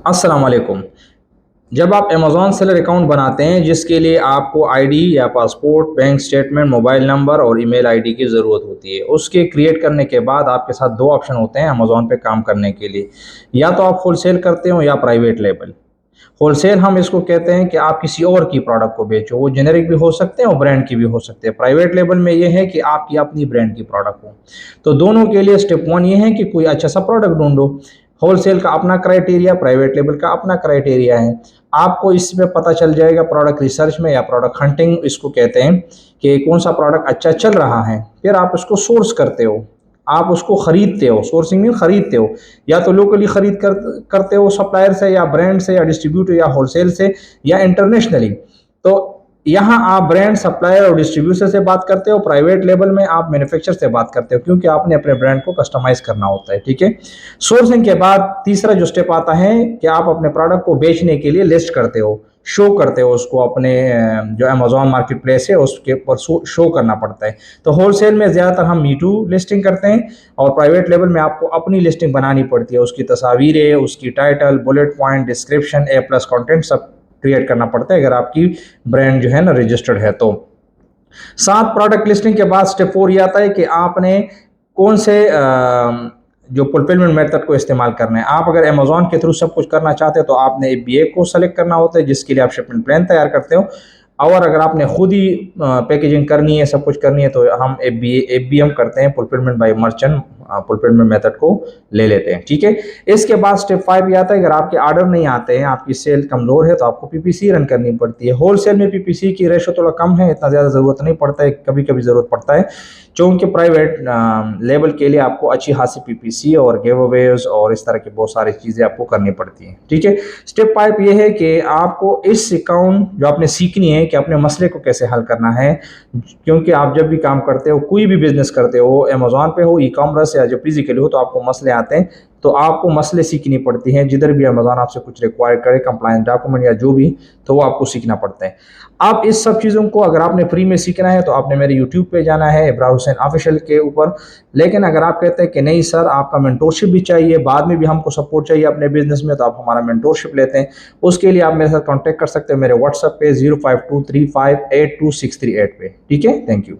अस्सलाम वालेकुम। जब आप अमेज़न सेलर अकाउंट बनाते हैं जिसके लिए आपको आईडी या passport, bank statement, mobile number और ईमेल आईडी की ज़रूरत होती है। उसके क्रिएट करने के बाद आपके साथ 2 ऑप्शन होते हैं अमेज़न पे काम करने के लिए। या तो आप होलसेल करते हो या प्राइवेट लेबल। होलसेल हम इसको कहते हैं कि आप किसी और की प्रोडक्ट को बेचो, वो जेनेरिक भी हो सकते हैं और ब्रांड की भी हो सकते हैं। प्राइवेट लेबल में ये है कि आपकी अपनी ब्रांड की प्रोडक्ट हो। तो दोनों के लिए स्टेप 1 ये है कि कोई अच्छा सा प्रोडक्ट ढूंढो। होलसेल का अपना क्राइटेरिया, प्राइवेट लेबल का अपना क्राइटेरिया है। आपको इसमें पता चल जाएगा प्रोडक्ट रिसर्च में या प्रोडक्ट हंटिंग इसको कहते हैं कि कौन सा प्रोडक्ट अच्छा चल रहा है। फिर आप उसको सोर्स करते हो, आप उसको खरीदते हो। सोर्सिंग मीन खरीदते हो, या तो लोकली करते हो सप्लायर से या ब्रांड से या डिस्ट्रीब्यूटर या होलसेल से या इंटरनेशनली। तो यहाँ आप ब्रांड, सप्लायर और डिस्ट्रीब्यूटर से बात करते हो। प्राइवेट लेवल में आप मैन्युफैक्चरर से बात करते हो क्योंकि आपने अपने ब्रांड को कस्टमाइज करना होता है। ठीक है। सोर्सिंग के बाद तीसरा जो स्टेप आता है कि आप अपने प्रोडक्ट को बेचने के लिए लिस्ट करते हो, शो करते हो उसको अपने जो अमेजोन मार्केट प्लेस है उसके ऊपर शो करना पड़ता है। तो होलसेल में ज़्यादातर हम मीटू लिस्टिंग करते हैं और प्राइवेट लेवल में आपको अपनी लिस्टिंग बनानी पड़ती है। उसकी तस्वीरें, उसकी टाइटल, बुलेट पॉइंट, डिस्क्रिप्शन, ए प्लस कॉन्टेंट सब क्रिएट करना पड़ता है अगर आपकी ब्रांड जो है ना रजिस्टर्ड है तो। 7 प्रोडक्ट लिस्टिंग के बाद स्टेप 4 ये आता है कि आपने कौन से जो फुलफिलमेंट मेथड को इस्तेमाल करना है। आप अगर अमेजोन के थ्रू सब कुछ करना चाहते हैं तो आपने एफबीए को सेलेक्ट करना होता है जिसके लिए आप शिपमेंट प्लान तैयार करते हो। और अगर आपने खुद ही पैकेजिंग करनी है, सब कुछ करनी है, तो हम एफबीएम करते हैं, fulfilment bye merchant fulfilment method को ले लेते हैं। ठीक है। इसके बाद स्टेप 5 ये आता है अगर आपके ऑर्डर नहीं आते हैं, आपकी सेल कमजोर है, तो आपको पीपीसी रन करनी पड़ती है। होलसेल में पीपीसी की रेशो थोड़ा कम है, इतना ज़्यादा ज़रूरत नहीं पड़ता है, कभी कभी ज़रूरत पड़ता है। चूँकि प्राइवेट लेवल के लिए आपको अच्छी खासी पीपीसी और गिव अवेज और इस तरह की बहुत सारी चीज़ें आपको करनी पड़ती हैं। ठीक है। स्टेप 5 ये है कि आपको इस अकाउंट जो आपने सीखनी है कि अपने मसले को कैसे हल करना है। क्योंकि आप जब भी काम करते हो, कोई भी बिजनेस करते हो, अमेजोन पे हो, ई कॉमर्स या जो फिजिकली हो, तो आपको मसले आते हैं। तो आपको मसले सीखनी पड़ती हैं। जिधर भी अमेजोन आपसे कुछ रिक्वायर करे, कंप्लायंस डॉक्यूमेंट या जो भी, तो वो आपको सीखना पड़ता है। आप इस सब चीज़ों को अगर आपने फ्री में सीखना है तो आपने मेरे यूट्यूब पे जाना है, इब्राहिम हुसैन ऑफिशियल के ऊपर। लेकिन अगर आप कहते हैं कि नहीं सर, आपका मेंटोरशिप भी चाहिए, बाद में भी हमको सपोर्ट चाहिए अपने बिजनेस में, तो आप हमारा मेंटोरशिप लेते हैं। उसके लिए आप मेरे साथ कॉन्टैक्ट कर सकते हैं मेरे व्हाट्सएप पे 0523582638 पे। ठीक है। Thank you.